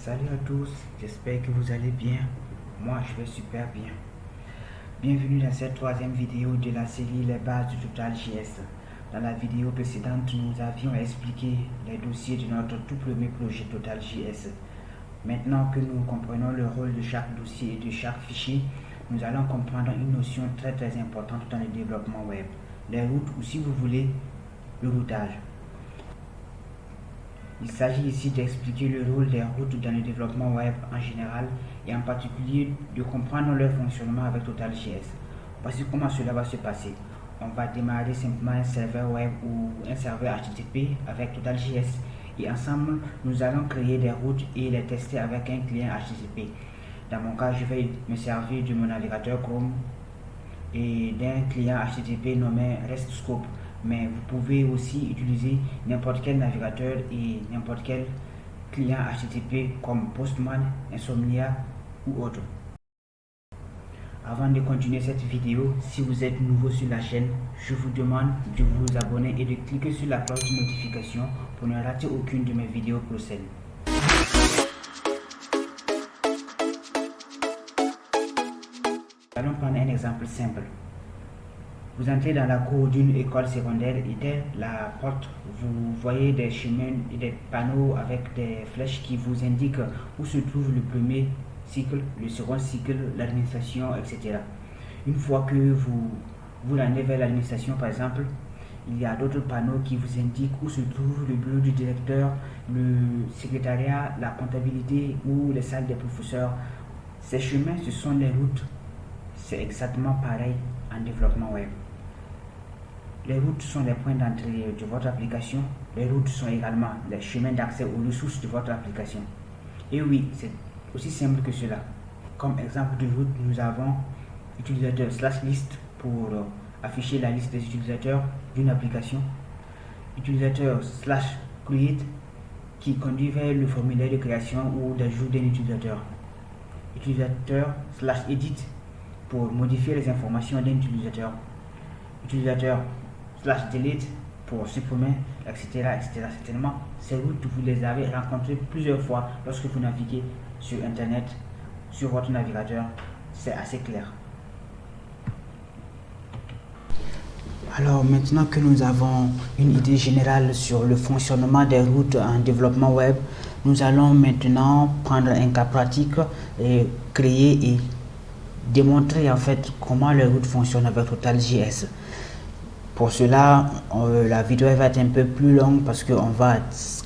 Salut à tous, j'espère que vous allez bien. Moi, je vais super bien. Bienvenue dans cette troisième vidéo de la série Les bases du TotalJS. Dans la vidéo précédente, nous avions expliqué les dossiers de notre tout premier projet TotalJS. Maintenant que nous comprenons le rôle de chaque dossier et de chaque fichier, nous allons comprendre une notion très importante dans le développement web, les routes ou si vous voulez, le routage. Il s'agit ici d'expliquer le rôle des routes dans le développement web en général et en particulier de comprendre leur fonctionnement avec TotalJS. Voici comment cela va se passer. On va démarrer simplement un serveur web ou un serveur HTTP avec TotalJS et ensemble nous allons créer des routes et les tester avec un client HTTP. Dans mon cas, je vais me servir de mon navigateur Chrome et d'un client HTTP nommé RESTscope. Mais vous pouvez aussi utiliser n'importe quel navigateur et n'importe quel client HTTP comme Postman, Insomnia ou autre. Avant de continuer cette vidéo, si vous êtes nouveau sur la chaîne, je vous demande de vous abonner et de cliquer sur la cloche de notification pour ne rater aucune de mes vidéos prochaines. Allons prendre un exemple simple. Vous entrez dans la cour d'une école secondaire et dès la porte, vous voyez des chemins et des panneaux avec des flèches qui vous indiquent où se trouve le premier cycle, le second cycle, l'administration, etc. Une fois que vous allez vers l'administration, par exemple, il y a d'autres panneaux qui vous indiquent où se trouve le bureau du directeur, le secrétariat, la comptabilité ou les salles des professeurs. Ces chemins, ce sont les routes. C'est exactement pareil en développement web. Les routes sont les points d'entrée de votre application. Les routes sont également les chemins d'accès aux ressources de votre application. Et oui, c'est aussi simple que cela. Comme exemple de route, nous avons utilisateur /list pour afficher la liste des utilisateurs d'une application. Utilisateur /create qui conduit vers le formulaire de création ou d'ajout d'un utilisateur. Utilisateur /edit pour modifier les informations d'un utilisateur. Utilisateur /delete pour supprimer, etc. Certainement, ces routes, vous les avez rencontrées plusieurs fois lorsque vous naviguez sur Internet, sur votre navigateur. C'est assez clair. Alors maintenant que nous avons une idée générale sur le fonctionnement des routes en développement web, nous allons maintenant prendre un cas pratique et créer et démontrer en fait comment les routes fonctionnent avec TotalJS. Pour cela, la vidéo va être un peu plus longue parce qu'on va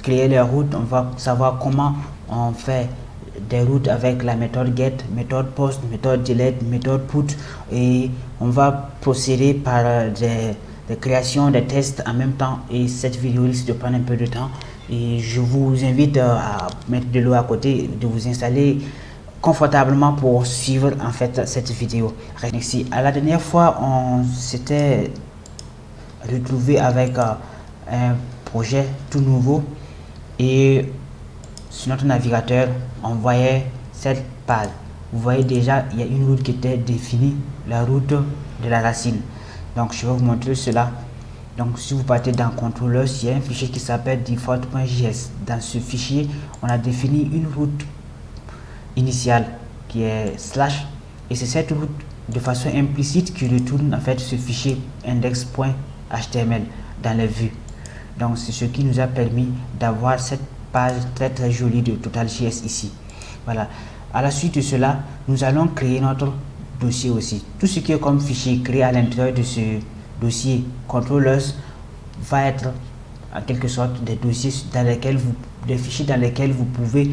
créer les routes, on va savoir comment on fait des routes avec la méthode get, méthode post, méthode delete, méthode put, et on va procéder par des créations, des tests en même temps, et cette vidéo risque de prendre un peu de temps et je vous invite à mettre de l'eau à côté, de vous installer confortablement pour suivre en fait cette vidéo. Merci. À la dernière fois, on s'était retrouvé avec un projet tout nouveau et sur notre navigateur on voyait cette page. Vous voyez déjà il y a une route qui était définie, la route de la racine. Donc je vais vous montrer cela. Donc si vous partez dans controller, il y a un fichier qui s'appelle default.js. Dans ce fichier on a défini une route initiale qui est / et c'est cette route de façon implicite qui retourne en fait ce fichier index.html dans les vues. Donc c'est ce qui nous a permis d'avoir cette page très jolie de TotalJS ici. Voilà. À la suite de cela, nous allons créer notre dossier aussi. Tout ce qui est comme fichier créé à l'intérieur de ce dossier controllers va être en quelque sorte des dossiers dans lesquels des fichiers dans lesquels vous pouvez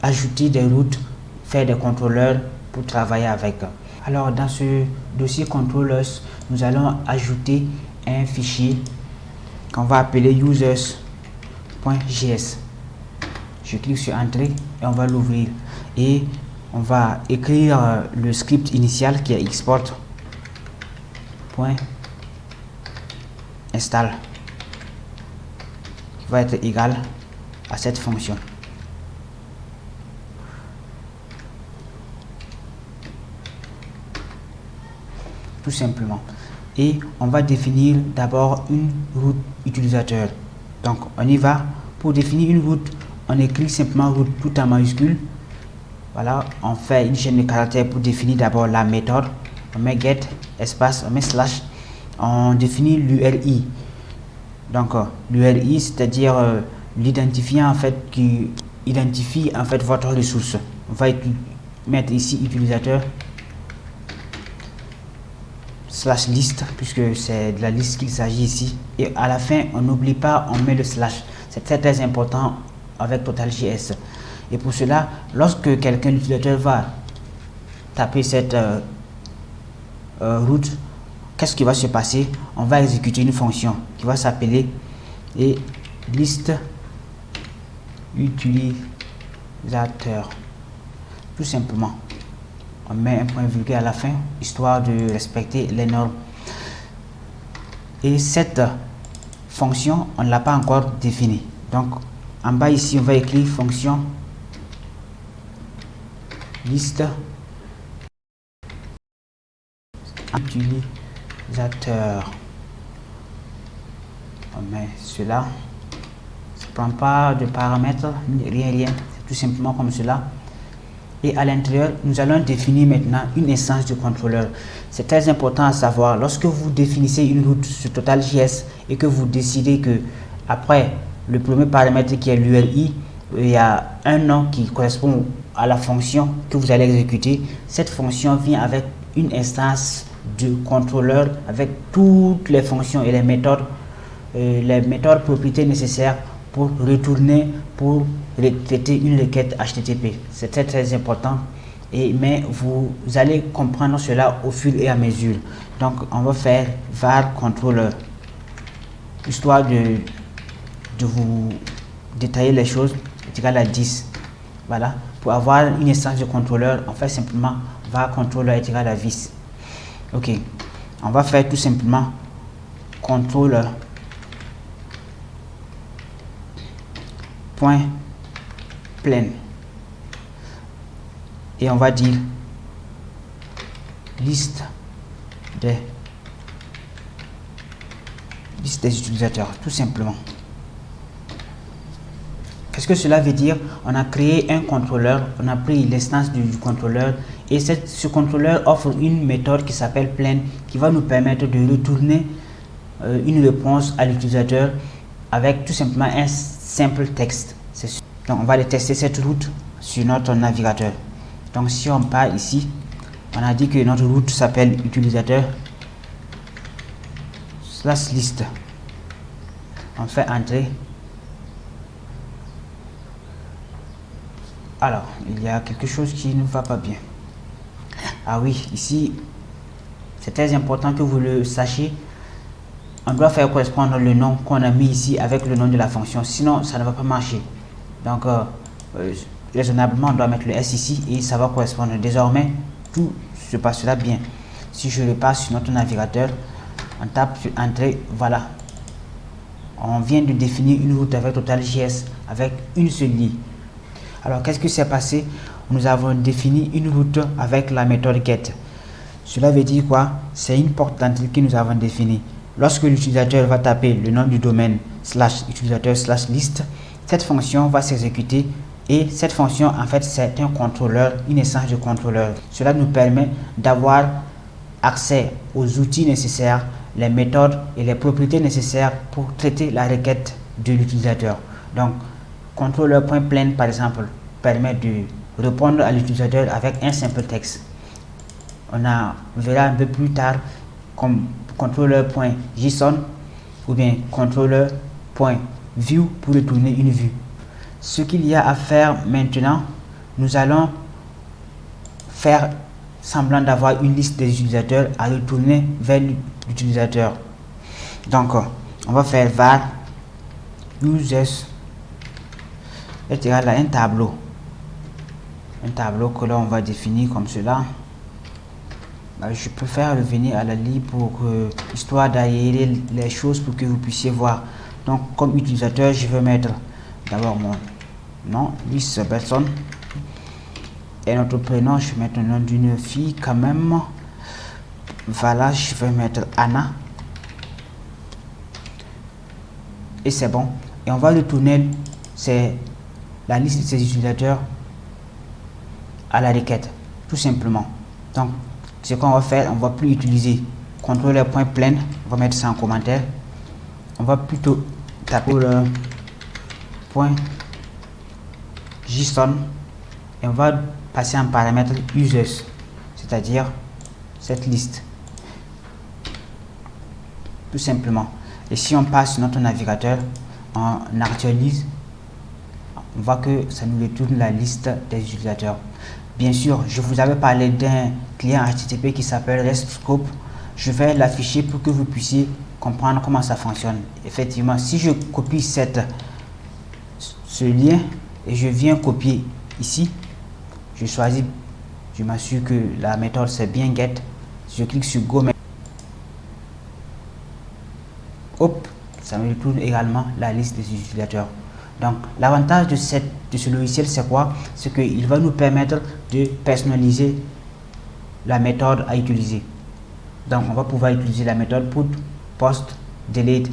ajouter des routes, faire des contrôleurs pour travailler avec. Alors dans ce dossier controllers, nous allons ajouter un fichier qu'on va appeler users.js. Je clique sur entrée et on va l'ouvrir et on va écrire le script initial qui est export.install qui va être égal à cette fonction. Tout simplement. Et on va définir d'abord une route utilisateur. Donc on y va. Pour définir une route, on écrit simplement root tout en majuscule. Voilà, on fait une chaîne de caractères pour définir d'abord la méthode. On met get, espace, on met slash, on définit l'URI. Donc l'URI, c'est-à-dire l'identifiant en fait qui identifie en fait votre ressource. On va mettre ici utilisateur slash liste, puisque c'est de la liste qu'il s'agit ici. Et à la fin, on n'oublie pas, on met le slash. C'est très important avec TotalJS. Et pour cela, lorsque quelqu'un, l'utilisateur, va taper cette route, qu'est-ce qui va se passer? On va exécuter une fonction qui va s'appeler et liste utilisateur. Tout simplement, on met un point virgule à la fin, histoire de respecter les normes. Et cette fonction, on ne l'a pas encore définie. Donc, en bas ici, on va écrire fonction liste utilisateur. On met cela. Ça ne prend pas de paramètres, rien. C'est tout simplement comme cela. Et à l'intérieur, nous allons définir maintenant une instance de contrôleur. C'est très important à savoir, lorsque vous définissez une route sur TotalJS et que vous décidez que après le premier paramètre qui est l'URI, il y a un nom qui correspond à la fonction que vous allez exécuter. Cette fonction vient avec une instance de contrôleur avec toutes les fonctions et les méthodes propriétés nécessaires pour retourner, pour traiter une requête HTTP. C'est très important, mais vous allez comprendre cela au fur et à mesure. Donc on va faire var controller, histoire de vous détailler les choses, est égal à 10. Voilà, pour avoir une instance de contrôleur, on fait simplement var controller est égal à 10. Ok, on va faire tout simplement controller point plein et on va dire liste des utilisateurs, tout simplement. Qu'est-ce que cela veut dire? On a créé un contrôleur, on a pris l'instance du contrôleur et ce contrôleur offre une méthode qui s'appelle plain qui va nous permettre de retourner une réponse à l'utilisateur avec tout simplement un simple texte. Donc on va tester cette route sur notre navigateur. Donc si on part ici, on a dit que notre route s'appelle utilisateur slash liste. On fait entrer. Alors, il y a quelque chose qui ne va pas bien. Ah oui, ici, c'est très important que vous le sachiez. On doit faire correspondre le nom qu'on a mis ici avec le nom de la fonction. Sinon, ça ne va pas marcher. Donc, raisonnablement, on doit mettre le S ici et ça va correspondre. Désormais, tout se passera bien. Si je repasse sur notre navigateur, on tape sur Entrée, voilà. On vient de définir une route avec TotalJS avec une seule ligne. Alors, qu'est-ce qui s'est passé? Nous avons défini une route avec la méthode get. Cela veut dire quoi? C'est une porte d'entrée que nous avons définie. Lorsque l'utilisateur va taper le nom du domaine /utilisateur/liste, cette fonction va s'exécuter et cette fonction, en fait, c'est un contrôleur, une instance de contrôleur. Cela nous permet d'avoir accès aux outils nécessaires, les méthodes et les propriétés nécessaires pour traiter la requête de l'utilisateur. Donc, contrôleur.plain par exemple permet de répondre à l'utilisateur avec un simple texte. On verra un peu plus tard comme contrôleur.json ou bien contrôleur.view pour retourner une vue. Ce qu'il y a à faire maintenant, nous allons faire semblant d'avoir une liste des utilisateurs à retourner vers l'utilisateur. Donc, on va faire var users est égal à un tableau que là on va définir comme cela. Je préfère revenir à la ligne pour histoire d'aérer les choses pour que vous puissiez voir. Donc comme utilisateur, je vais mettre d'abord mon nom, liste personne, et notre prénom, je vais mettre le nom d'une fille quand même. Voilà, je vais mettre Anna et c'est bon. Et on va retourner ces la liste de ces utilisateurs à la requête, tout simplement. Donc, ce qu'on va faire, on va plus utiliser contrôleur.plain, on va mettre ça en commentaire. On va plutôt taper le point JSON et on va passer en paramètre users, c'est-à-dire cette liste, tout simplement. Et si on passe sur notre navigateur, on actualise, on voit que ça nous retourne la liste des utilisateurs. Bien sûr, je vous avais parlé d'un client HTTP qui s'appelle RESTscope. Je vais l'afficher pour que vous puissiez comprendre comment ça fonctionne. Effectivement, si je copie ce lien et je viens copier ici, je choisis, je m'assure que la méthode c'est bien get. Si je clique sur Go, hop, ça me retourne également la liste des utilisateurs. Donc l'avantage de ce logiciel c'est quoi? C'est qu'il va nous permettre de personnaliser la méthode à utiliser. Donc on va pouvoir utiliser la méthode put, post, delete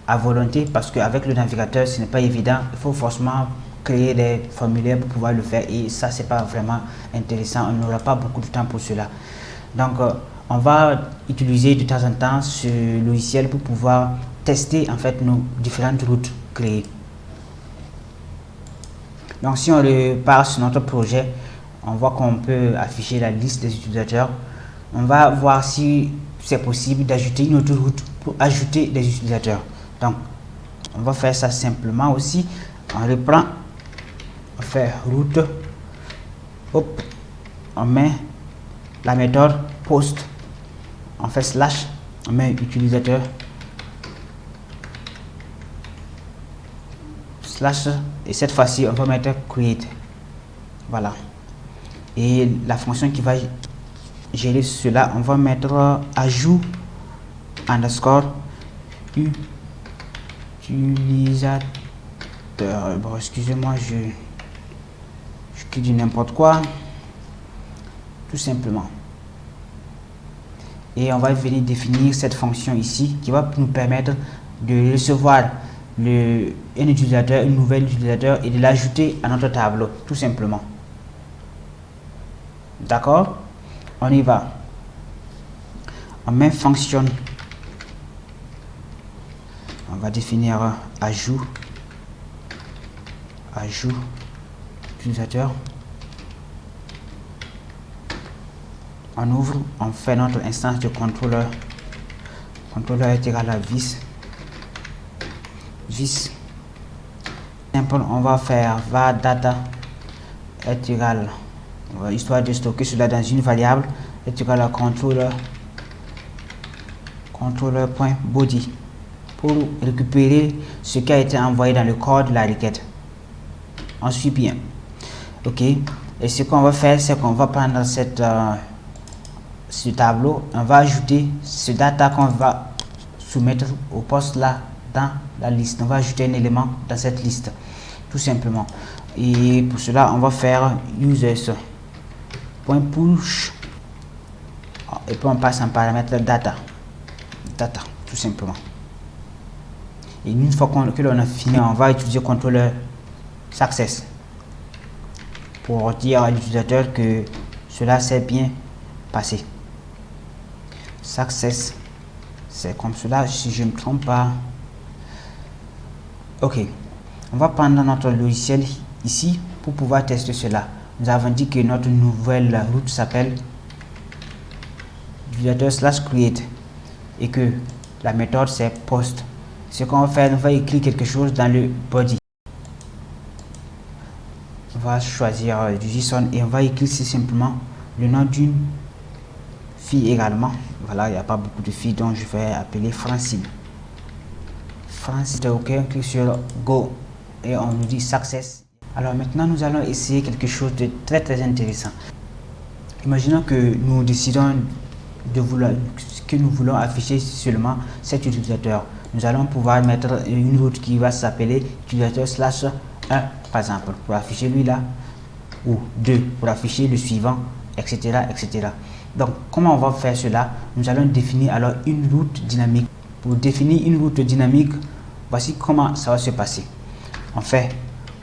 à volonté, parce qu'avec le navigateur ce n'est pas évident, il faut forcément créer des formulaires pour pouvoir le faire, et ça c'est pas vraiment intéressant, on n'aura pas beaucoup de temps pour cela. Donc on va utiliser de temps en temps ce logiciel pour pouvoir tester en fait nos différentes routes créées. Donc si on repart sur notre projet, on voit qu'on peut afficher la liste des utilisateurs. On va voir si c'est possible d'ajouter une autre route pour ajouter des utilisateurs. Donc on va faire ça simplement aussi. On reprend, on fait route, hop, on met la méthode post, on fait slash, on met utilisateur, slash, et cette fois-ci on va mettre create. Voilà. Et la fonction qui va gérer cela, on va mettre ajout underscore utilisateur. Bon, excusez-moi, je dis n'importe quoi, tout simplement. Et on va venir définir cette fonction ici qui va nous permettre de recevoir un utilisateur, un nouvel utilisateur, et de l'ajouter à notre tableau, tout simplement. D'accord, on y va. On met fonction, on va définir ajout utilisateur. On ouvre, on fait notre instance de contrôleur. Contrôleur est égal à vis. Simple, on va faire var data est égal, histoire de stocker cela dans une variable, est égal à controller.body pour récupérer ce qui a été envoyé dans le corps de la requête. On suit bien. Ok, et ce qu'on va faire, c'est qu'on va prendre ce tableau, on va ajouter ce data qu'on va soumettre au poste là dans la liste. On va ajouter un élément dans cette liste, tout simplement. Et pour cela, on va faire users.push, et puis on passe en paramètre data, tout simplement. Et une fois que l'on a fini, on va utiliser contrôleur success pour dire à l'utilisateur que cela s'est bien passé. Success, c'est comme cela, si je ne me trompe pas. Ok, on va prendre notre logiciel ici pour pouvoir tester cela. Nous avons dit que notre nouvelle route s'appelle utilisateur/create et que la méthode c'est post. Ce qu'on va faire, on va écrire quelque chose dans le body. On va choisir du JSON et on va écrire simplement le nom d'une fille également. Voilà, il n'y a pas beaucoup de filles, donc je vais appeler Francine. Ok, on clique sur Go et on nous dit Success. Alors maintenant, nous allons essayer quelque chose de très intéressant. Imaginons que nous décidons que nous voulons afficher seulement cet utilisateur. Nous allons pouvoir mettre une route qui va s'appeler utilisateur/1 par exemple pour afficher lui là, ou 2 pour afficher le suivant, etc. Donc comment on va faire cela? Nous allons définir alors une route dynamique. Pour définir une route dynamique, voici comment ça va se passer. On fait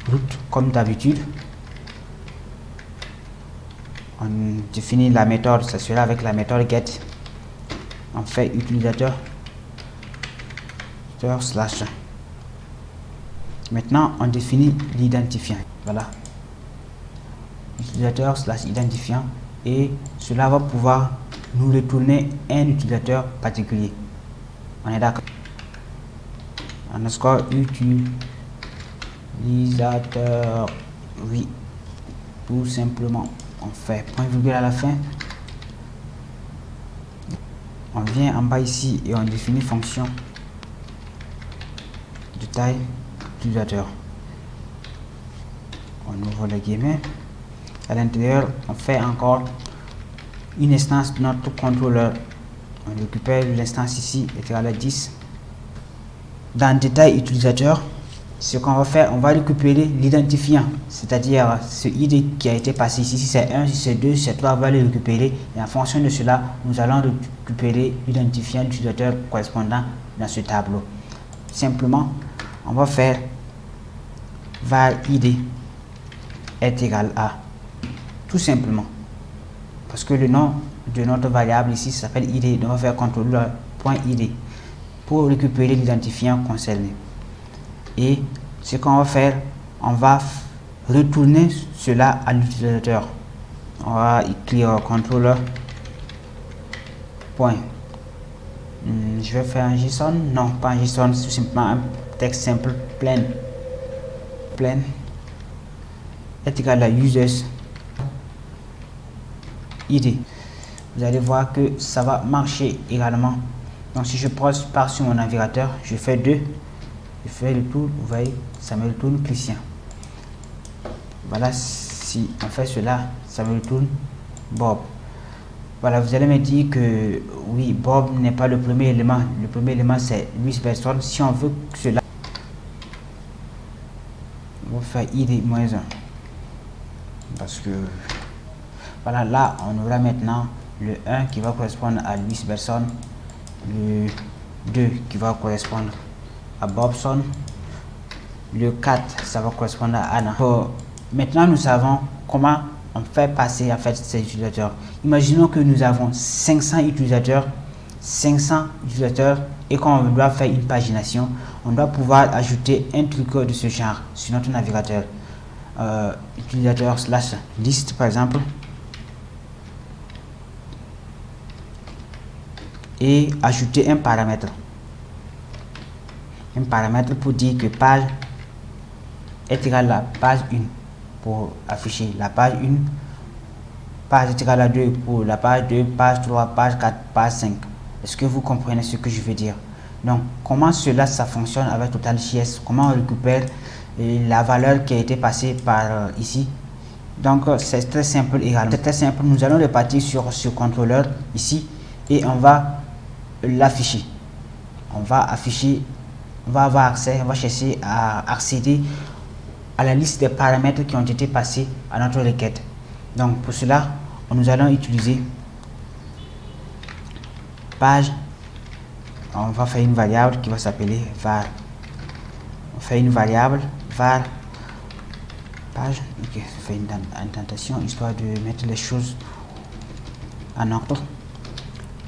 route comme d'habitude. On définit la méthode, ça sera avec la méthode get. On fait utilisateur slash. Maintenant, on définit l'identifiant. Voilà. Utilisateur slash identifiant. Et cela va pouvoir nous retourner un utilisateur particulier. On est d'accord. Underscore utilisateur. Oui. Tout simplement. On fait point virgule à la fin. On vient en bas ici et on définit fonction de taille utilisateur. On ouvre les guillemets. À l'intérieur, on fait encore une instance de notre contrôleur. On récupère l'instance ici est égal à 10. Dans détail utilisateur, ce qu'on va faire, on va récupérer l'identifiant, c'est-à-dire ce ID qui a été passé ici. Si c'est 1, si c'est 2, si c'est 3, on va le récupérer. Et en fonction de cela, nous allons récupérer l'identifiant d'utilisateur correspondant dans ce tableau. Simplement, on va faire var id est égal à, tout simplement, parce que le nom de notre variable ici s'appelle id, donc on va faire contrôleur.id pour récupérer l'identifiant concerné. Et ce qu'on va faire, on va retourner cela à l'utilisateur. On va écrire contrôleur. Je vais faire un JSON, non pas un JSON, c'est tout simplement un texte simple, plain est égal à users id. Vous allez voir que ça va marcher également. Donc si je pars sur mon navigateur, je fais 2, je fais le tour, vous voyez, ça me retourne Christian. Voilà, si on fait cela, ça me retourne Bob. Voilà, vous allez me dire que oui, Bob n'est pas le premier élément. Le premier élément, c'est Louis personne. Si on veut que cela, on va faire id-1. Parce que, voilà, là, on aura maintenant le 1 qui va correspondre à Louis personne. Le 2 qui va correspondre à Bobson. Le 4, ça va correspondre à Anna. Maintenant, nous savons comment on fait passer en fait ces utilisateurs. Imaginons que nous avons 500 utilisateurs et quand on doit faire une pagination, on doit pouvoir ajouter un truc de ce genre sur notre navigateur. Utilisateur slash list par exemple, et ajouter un paramètre pour dire que page est égal à page 1 pour afficher la page 1, page est égal à 2 pour la page 2, page 3, page 4, page 5. Est-ce que vous comprenez ce que je veux dire? Donc comment cela ça fonctionne avec TotalJS, comment on récupère la valeur qui a été passée par ici. Donc c'est très simple également. C'est très simple, nous allons repartir sur ce contrôleur ici et on va l'afficher. On va avoir accès, on va chercher à accéder à la liste des paramètres qui ont été passés à notre requête. Donc pour cela, nous allons utiliser page. On va faire une variable qui va s'appeler var. On fait une variable var page. Ok, je fais une indentation histoire de mettre les choses en ordre.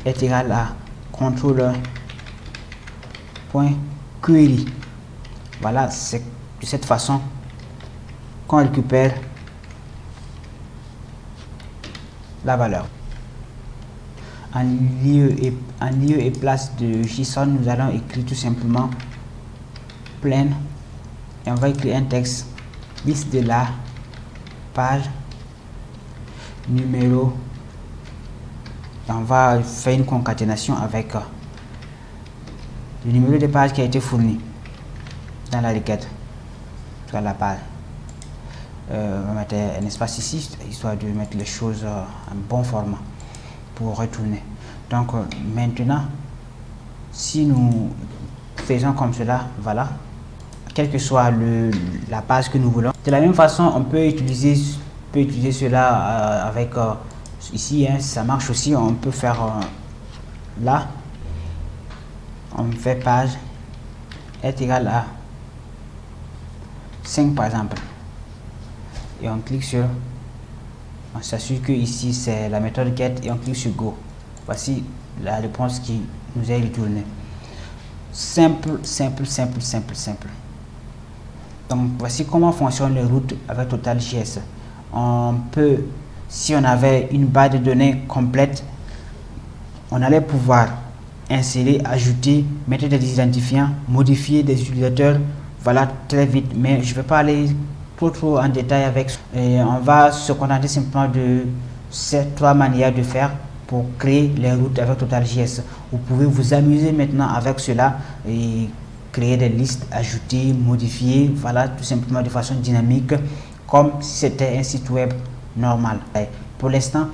Est égal à controller.query. Voilà, c'est de cette façon qu'on récupère la valeur. En lieu et place de JSON, nous allons écrire tout simplement plain et on va écrire un texte liste de la page numéro et on va faire une concaténation avec le numéro de page qui a été fourni dans la requête sur la page. On va mettre un espace ici histoire de mettre les choses en bon format pour retourner. Donc maintenant, si nous faisons comme cela, voilà, quelle que soit la page que nous voulons. De la même façon, on peut utiliser cela avec ici, hein, ça marche aussi. On peut faire là, on fait page est égal à 5 par exemple. et on clique sur, on s'assure que ici c'est la méthode get et on clique sur go. Voici la réponse qui nous est retournée. Simple, simple, simple, simple, simple. Donc voici comment fonctionne les routes avec TotalJS. On peut, si on avait une base de données complète, on allait pouvoir insérer, ajouter, mettre des identifiants, modifier des utilisateurs, voilà, très vite. Mais je ne vais pas aller trop en détail avec. Et on va se contenter simplement de ces 3 manières de faire pour créer les routes avec TotalJS. Vous pouvez vous amuser maintenant avec cela et créer des listes, ajouter, modifier, voilà, tout simplement de façon dynamique, comme si c'était un site web normal. Et pour l'instant,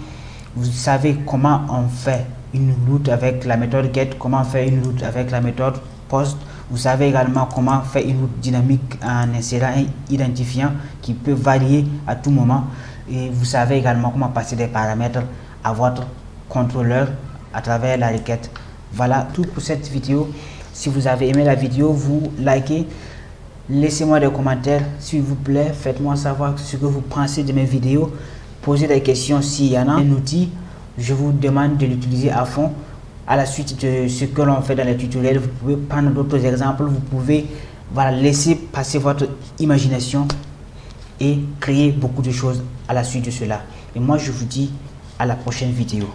vous savez comment on fait une route avec la méthode get, comment faire une route avec la méthode post. Vous savez également comment faire une route dynamique en insérant un identifiant qui peut varier à tout moment. Et vous savez également comment passer des paramètres à votre contrôleur à travers la requête. Voilà tout pour cette vidéo. Si vous avez aimé la vidéo, vous likez, laissez-moi des commentaires s'il vous plaît, faites-moi savoir ce que vous pensez de mes vidéos, posez des questions s'il y en a. Un outil, je vous demande de l'utiliser à fond. À la suite de ce que l'on fait dans les tutoriels, vous pouvez prendre d'autres exemples, vous pouvez, voilà, laisser passer votre imagination et créer beaucoup de choses à la suite de cela. Et moi je vous dis à la prochaine vidéo.